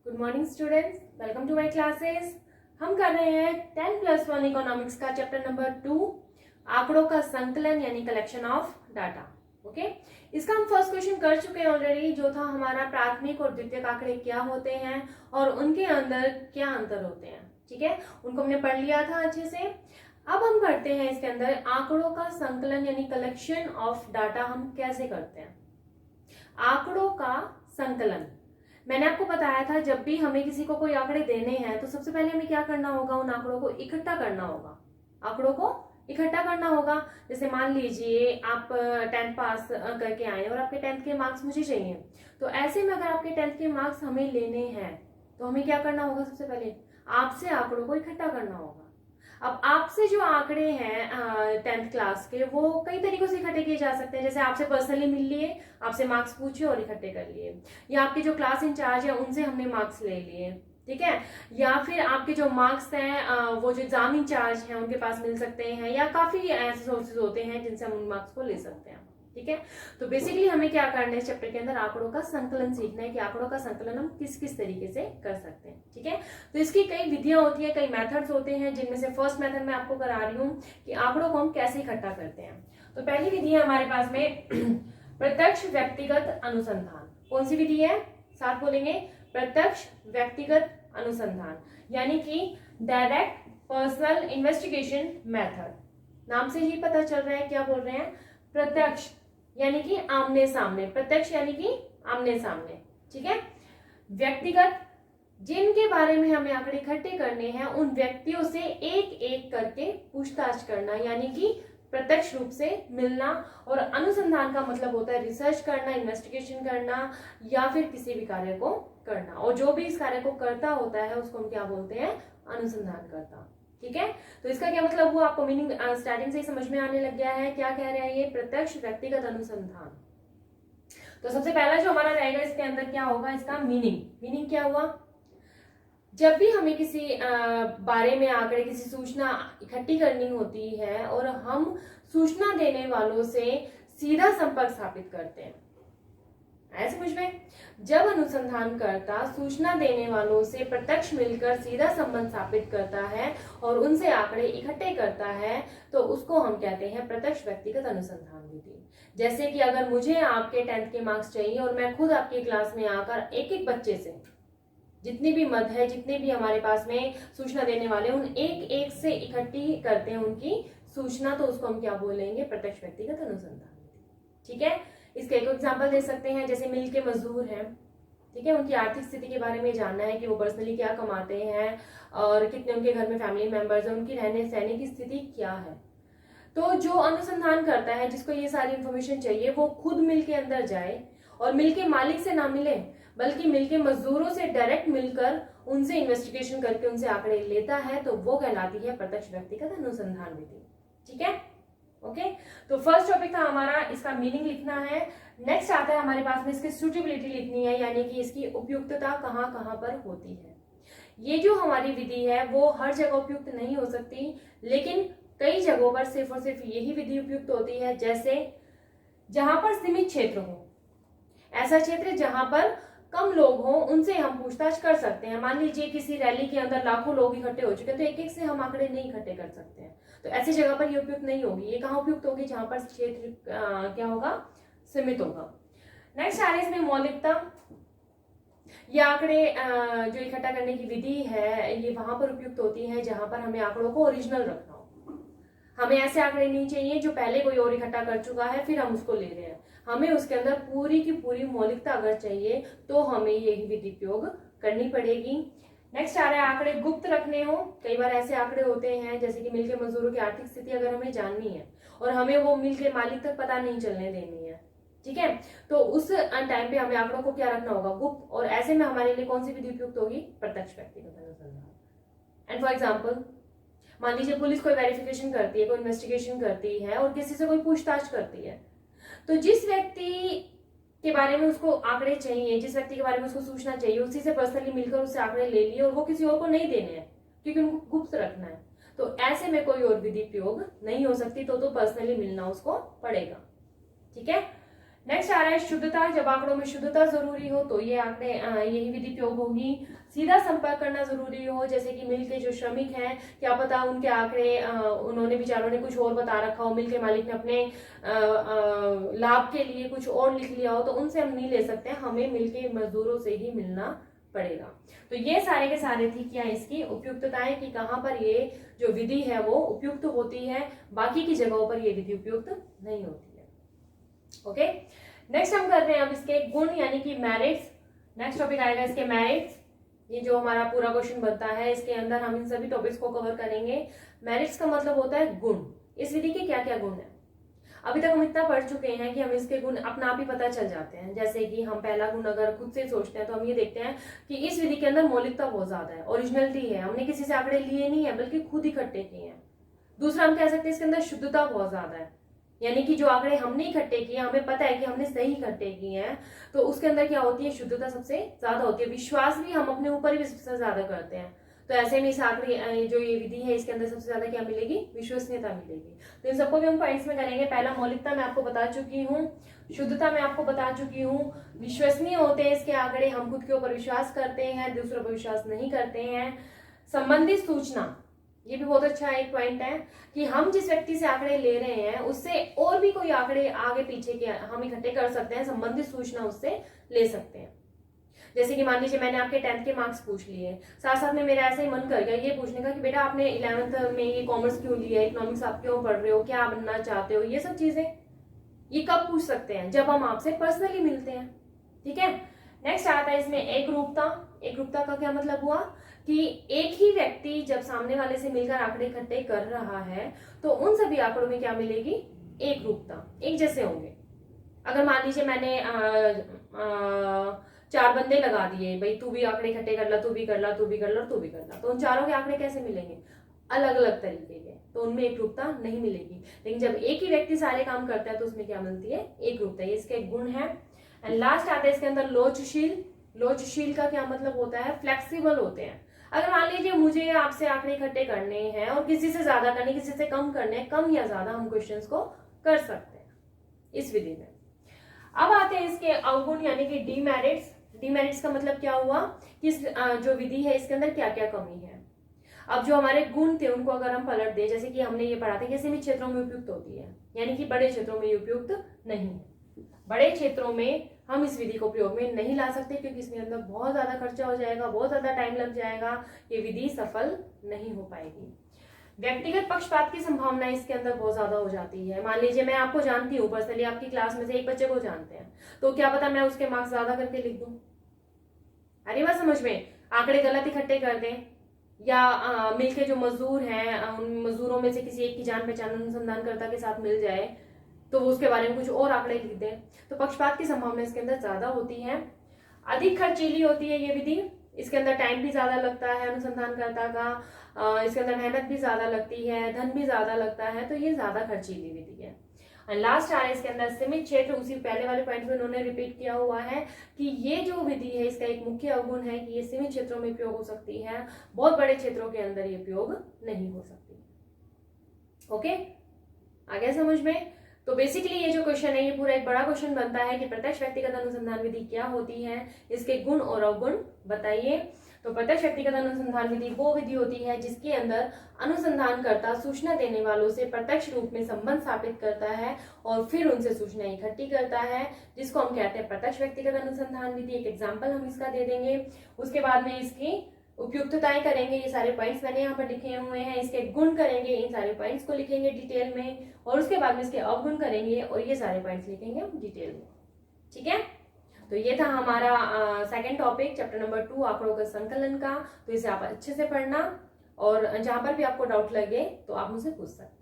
Good morning students, welcome to my classes. हम कर रहे हैं 10+1 इकोनॉमिक्स का चैप्टर नंबर 2, आंकड़ों का संकलन यानी कलेक्शन ऑफ डाटा। ओके, इसका हम फर्स्ट क्वेश्चन कर चुके हैं ऑलरेडी, जो था हमारा प्राथमिक और द्वितीयक आंकड़े क्या होते हैं और उनके अंदर क्या अंतर होते हैं। ठीक है, उनको हमने पढ़ लिया था अच्छे से। अब हम करते हैं इसके अंदर आंकड़ों का संकलन यानी कलेक्शन ऑफ डाटा हम कैसे करते हैं। आंकड़ों का संकलन, मैंने आपको बताया था जब भी हमें किसी को कोई आंकड़े देने हैं तो सबसे पहले हमें क्या करना होगा, उन आंकड़ों को इकट्ठा करना होगा। आंकड़ों को इकट्ठा करना होगा। जैसे मान लीजिए आप 10th पास करके आए और आपके 10th के मार्क्स मुझे चाहिए, तो ऐसे में अगर आपके 10th के मार्क्स हमें लेने हैं तो हमें क्या करना होगा, सबसे पहले आपसे आंकड़ों को इकट्ठा करना होगा। अब आपसे जो आंकड़े हैं 10th क्लास के, वो कई तरीकों से इकट्ठे किए जा सकते हैं। जैसे आपसे पर्सनली मिल लिए, आपसे मार्क्स पूछे और इकट्ठे कर लिए, या आपके जो क्लास इंचार्ज है उनसे हमने मार्क्स ले लिए, ठीक है, या फिर आपके जो मार्क्स हैं वो जो एग्जाम इंचार्ज हैं उनके पास मिल सकते हैं, या काफी ऐसे सोर्सेज होते हैं जिनसे हम उन मार्क्स को ले सकते हैं। ठीक है, तो बेसिकली हमें क्या करना है इस चैप्टर के अंदर, आंकड़ों का संकलन सीखना है कि आंकड़ों का संकलन हम किस किस तरीके से कर सकते हैं। ठीक है, तो इसकी कई विधियां होती है, कई मेथड्स होते हैं, जिनमें से फर्स्ट मेथड मैं आपको करा रही हूँ कि आंकड़ों को हम कैसे इकट्ठा करते हैं। तो पहली विधि है हमारे पास में प्रत्यक्ष व्यक्तिगत अनुसंधान। कौन सी विधि है, साथ बोलेंगे, प्रत्यक्ष व्यक्तिगत अनुसंधान, यानी कि डायरेक्ट पर्सनल इन्वेस्टिगेशन मेथड। नाम से ही पता चल रहा है क्या बोल रहे हैं, प्रत्यक्ष यानी कि आमने सामने, प्रत्यक्ष यानी कि आमने सामने। ठीक है, व्यक्तिगत, जिनके बारे में हमें आंकड़े इकट्ठे करने हैं उन व्यक्तियों से एक एक करके पूछताछ करना, यानी कि प्रत्यक्ष रूप से मिलना। और अनुसंधान का मतलब होता है रिसर्च करना, इन्वेस्टिगेशन करना, या फिर किसी भी कार्य को करना। और जो भी इस कार्य को करता होता है उसको हम क्या बोलते हैं, अनुसंधान करता। ठीक है, तो इसका क्या मतलब हुआ, आपको मीनिंग स्टार्टिंग से ही समझ में आने लग गया है। क्या कह रहे हैं ये, प्रत्यक्ष व्यक्तिगत अनुसंधान। तो सबसे पहला जो हमारा रहेगा इसके अंदर क्या होगा, इसका मीनिंग क्या हुआ, जब भी हमें किसी बारे में आंकड़े, किसी सूचना इकट्ठी करनी होती है और हम सूचना देने वालों से सीधा संपर्क स्थापित करते हैं, है समझ में। जब अनुसंधानकर्ता सूचना देने वालों से प्रत्यक्ष मिलकर सीधा संबंध स्थापित करता है और उनसे आंकड़े इकट्ठे करता है तो उसको हम कहते हैं प्रत्यक्ष व्यक्तिगत अनुसंधान विधि। जैसे कि अगर मुझे आपके 10th के मार्क्स चाहिए और मैं खुद आपकी क्लास में आकर एक एक बच्चे से, जितनी भी मद है, जितने भी हमारे पास में सूचना देने वाले, उन एक एक से इकट्ठी करते हैं उनकी सूचना, तो उसको हम क्या बोलेंगे, प्रत्यक्ष व्यक्तिगत अनुसंधान विधि। ठीक है, इसके एक एग्जांपल दे सकते हैं, जैसे मिल के मजदूर हैं, ठीक है, उनकी आर्थिक स्थिति के बारे में जानना है कि वो पर्सनली क्या कमाते हैं और कितने उनके घर में फैमिली मेंबर्स हैं, उनकी रहने सहने की स्थिति क्या है। तो जो अनुसंधान करता है, जिसको ये सारी इंफॉर्मेशन चाहिए, वो खुद मिल के अंदर जाए और मिल के मालिक से ना मिले बल्कि मिल के मजदूरों से डायरेक्ट मिलकर उनसे इन्वेस्टिगेशन करके उनसे आंकड़े लेता है, तो वो कहलाती है प्रत्यक्ष व्यक्तिगत अनुसंधान विधि। ठीक है, ओके, तो फर्स्ट टॉपिक था हमारा, इसका मीनिंग लिखना है। नेक्स्ट आता है हमारे पास में इसकी सूटेबिलिटी लिखनी है, यानी कि इसकी उपयुक्तता कहाँ कहाँ पर होती है। ये जो हमारी विधि है वो हर जगह उपयुक्त नहीं हो सकती, लेकिन कई जगहों पर सिर्फ और सिर्फ यही विधि उपयुक्त होती है। जैसे जहां पर सीमित क्षेत्र हो, ऐसा क्षेत्र जहां पर कम लोग हों, उनसे हम पूछताछ कर सकते हैं। मान लीजिए किसी रैली के अंदर लाखों लोग इकट्ठे हो चुके हैं, तो एक एक से हम आंकड़े नहीं इकट्ठे कर सकते हैं, तो ऐसी जगह पर ये उपयुक्त नहीं होगी। ये कहाँ उपयुक्त होगी, जहां पर क्षेत्र क्या होगा, सीमित होगा। नेक्स्ट आ रहा है इसमें मौलिकता। ये आंकड़े जो इकट्ठा करने की विधि है ये वहां पर उपयुक्त होती है जहां पर हमें आंकड़ों को ओरिजिनल रखना हो। हमें ऐसे आंकड़े नहीं चाहिए जो पहले कोई और इकट्ठा कर चुका है फिर हम उसको ले रहे हैं। हमें उसके अंदर पूरी की पूरी मौलिकता अगर चाहिए तो हमें यही विधि उपयोग करनी पड़ेगी। नेक्स्ट आ रहा है आंकड़े गुप्त रखने हो। कई बार ऐसे आंकड़े होते हैं जैसे कि मिल के मजदूरों की आर्थिक स्थिति अगर हमें जाननी है और हमें वो मिल के मालिक तक पता नहीं चलने देनी है, ठीक है, तो उस टाइम पे हमें आंकड़ों को क्या रखना होगा, गुप्त। और ऐसे में हमारे लिए कौन सी विधि उपयुक्त होगी, प्रत्यक्ष व्यक्तिगत अनुसंधान। एंड फॉर एग्जाम्पल, मान लीजिए पुलिस कोई वेरिफिकेशन करती है, कोई इन्वेस्टिगेशन करती है और किसी से कोई पूछताछ करती है, तो जिस व्यक्ति के बारे में उसको आंकड़े चाहिए, जिस व्यक्ति के बारे में उसको सूचना चाहिए, उसी से पर्सनली मिलकर उससे आंकड़े ले लिए और वो किसी और को नहीं देने हैं क्योंकि उनको गुप्त रखना है, तो ऐसे में कोई और विधि उपयोग नहीं हो सकती, तो पर्सनली मिलना उसको पड़ेगा। ठीक है, नेक्स्ट आ रहा है शुद्धता। जब आंकड़ों में शुद्धता जरूरी हो तो ये आंकड़े यही विधि प्रयोग होगी। सीधा संपर्क करना जरूरी हो, जैसे कि मिल के जो श्रमिक हैं, क्या पता उनके आंकड़े उन्होंने बेचारों ने कुछ और बता रखा हो, मिल के मालिक ने अपने लाभ के लिए कुछ और लिख लिया हो, तो उनसे हम नहीं ले सकते, हमें मिल के मजदूरों से ही मिलना पड़ेगा। तो ये सारे के सारे थी क्या इसकी उपयुक्तताएं, कि कहाँ पर ये जो विधि है वो उपयुक्त होती है, बाकी की जगहों पर ये विधि उपयुक्त नहीं होती है। ओके, नेक्स्ट हम कर रहे हैं अब इसके गुण यानी कि मेरिट्स। नेक्स्ट टॉपिक आएगा इसके मेरिट्स। ये जो हमारा पूरा क्वेश्चन बनता है इसके अंदर हम इन सभी टॉपिक्स को कवर करेंगे। मेरिट्स का मतलब होता है गुण। इस विधि के क्या क्या गुण है, अभी तक हम इतना पढ़ चुके हैं कि हमें इसके गुण अपना आप ही पता चल जाते हैं। जैसे कि हम पहला गुण अगर खुद से सोचते हैं तो हम ये देखते हैं कि इस विधि के अंदर मौलिकता बहुत ज्यादा है, ओरिजिनलिटी है, हमने किसी से आंकड़े लिए नहीं है बल्कि खुद इकट्ठे किए हैं। दूसरा हम कह सकते हैं इसके अंदर शुद्धता बहुत ज्यादा है, यानी कि जो आंकड़े हमने इकट्ठे किए, हमें पता है कि हमने सही इकट्ठे किए हैं, तो उसके अंदर क्या होती है, शुद्धता सबसे ज्यादा होती है। विश्वास भी हम अपने ऊपर ही सबसे ज्यादा करते हैं, तो ऐसे में इस आंकड़े जो ये विधि है इसके अंदर सबसे ज्यादा क्या मिलेगी, विश्वसनीयता मिलेगी। तो इन सबको भी हम पॉइंट्स में करेंगे। पहला मौलिकता मैं आपको बता चुकी हूँ, शुद्धता मैं आपको बता चुकी हूँ, विश्वसनीय होते हैं इसके आंकड़े, हम खुद के ऊपर विश्वास करते हैं, दूसरों पर विश्वास नहीं करते हैं। संबंधित सूचना, ये भी बहुत अच्छा एक पॉइंट है कि हम जिस व्यक्ति से आंकड़े ले रहे हैं उससे और भी कोई आंकड़े आगे पीछे के हम इकट्ठे कर सकते हैं, संबंधित सूचना उससे ले सकते हैं। जैसे कि मान लीजिए मैंने आपके 10th के मार्क्स पूछ लिए, साथ साथ में मेरा ऐसा ही मन कर गया ये पूछने का कि बेटा आपने 11th में ये कॉमर्स क्यों लिया, इकोनॉमिक्स आप क्यों पढ़ रहे हो, क्या बनना चाहते हो, ये सब चीजें ये कब पूछ सकते हैं, जब हम आपसे पर्सनली मिलते हैं। ठीक है, नेक्स्ट आता है इसमें एक रूपता। एक रूपता का क्या मतलब हुआ कि एक ही व्यक्ति जब सामने वाले से मिलकर आंकड़े इकट्ठे कर रहा है तो उन सभी आंकड़ों में क्या मिलेगी, एक रूपता, एक जैसे होंगे। अगर मान लीजिए मैंने 4 बंदे लगा दिए, भाई तू भी आंकड़े इकट्ठे कर ला, तू भी कर ला, तू भी कर ला, तू भी कर ला, तो उन चारों के आंकड़े कैसे मिलेंगे, अलग अलग तरीके के, तो उनमें एक रूपता नहीं मिलेगी। लेकिन जब एक ही व्यक्ति सारे काम करता है तो उसमें क्या मिलती है, एक रूपता। ये इसके गुण है। एंड लास्ट आता है इसके अंदर लोचशील। लोचशील का क्या मतलब होता है, फ्लेक्सिबल होते हैं। अगर मान लीजिए मुझे आपसे आंकड़े इकट्ठे करने हैं और किसी से ज्यादा करने, किसी से कम करने, कम या ज्यादा हम क्वेश्चंस को कर सकते हैं इस विधि में। अब आते हैं इसके अवगुण यानी कि डीमेरिट्स। डीमेरिट्स का मतलब क्या हुआ कि इस जो विधि है इसके अंदर क्या क्या कमी है। अब जो हमारे गुण थे उनको अगर हम पलट दें, जैसे कि हमने ये पढ़ा था कि सीमित क्षेत्रों में उपयुक्त होती है, यानी कि बड़े क्षेत्रों में उपयुक्त नहीं है। बड़े क्षेत्रों में हम इस विधि को प्रयोग में नहीं ला सकते क्योंकि इसमें अंदर बहुत ज्यादा खर्चा हो जाएगा, बहुत ज्यादा टाइम लग जाएगा, ये विधि सफल नहीं हो पाएगी। व्यक्तिगत पक्षपात की संभावना इसके अंदर बहुत ज्यादा हो जाती है। मान लीजिए मैं आपको जानती हूँ पर्सनली, आपकी क्लास में से एक बच्चे को जानते हैं, तो क्या पता मैं उसके मार्क्स ज्यादा करके लिख दूं। अरे बात समझ में, आंकड़े गलत इकट्ठे कर दें, या मिलके जो मजदूर हैं उन मजदूरों में से किसी एक की जान पहचान अनुसंधानकर्ता के साथ मिल जाए तो वो उसके बारे में कुछ और आंकड़े लिख दें, तो पक्षपात की संभावना इसके अंदर ज्यादा होती है। अधिक खर्चीली होती है ये विधि, इसके अंदर टाइम भी ज्यादा लगता है अनुसंधानकर्ता का, इसके अंदर मेहनत भी ज्यादा लगती है, धन भी ज्यादा लगता है, तो ये ज्यादा खर्चीली विधि है। और लास्ट आ रहा है इसके अंदर सीमित क्षेत्र। उसी पहले वाले पॉइंट में उन्होंने रिपीट किया हुआ है कि ये जो विधि है इसका एक मुख्य अवगुण है कि ये सीमित क्षेत्रों में उपयोग हो सकती है, बहुत बड़े क्षेत्रों के अंदर ये उपयोग नहीं हो सकती। ओके, आ गया समझ में। तो बेसिकली ये जो क्वेश्चन है ये पूरा एक बड़ा क्वेश्चन बनता है कि प्रत्यक्ष व्यक्तिगत अनुसंधान विधि क्या होती है, इसके गुण और अवगुण बताइए। तो प्रत्यक्ष व्यक्तिगत अनुसंधान विधि वो विधि होती है जिसके अंदर अनुसंधानकर्ता सूचना देने वालों से प्रत्यक्ष रूप में संबंध स्थापित करता है और फिर उनसे सूचना इकट्ठी करता है, जिसको हम कहते हैं प्रत्यक्ष व्यक्तिगत अनुसंधान विधि। एक एग्जाम्पल हम इसका दे देंगे, उसके बाद में इसकी उपयुक्तताएं करेंगे, ये सारे पॉइंट्स मैंने यहाँ पर लिखे हुए हैं, इसके गुण करेंगे, इन सारे पॉइंट्स को लिखेंगे डिटेल में, और उसके बाद में इसके अवगुण करेंगे और ये सारे पॉइंट्स लिखेंगे हम डिटेल में। ठीक है, तो ये था हमारा सेकंड टॉपिक चैप्टर नंबर 2 आंकड़ों का संकलन का। तो इसे आप अच्छे से पढ़ना और जहां पर भी आपको डाउट लगे तो आप मुझसे पूछ सकते हैं।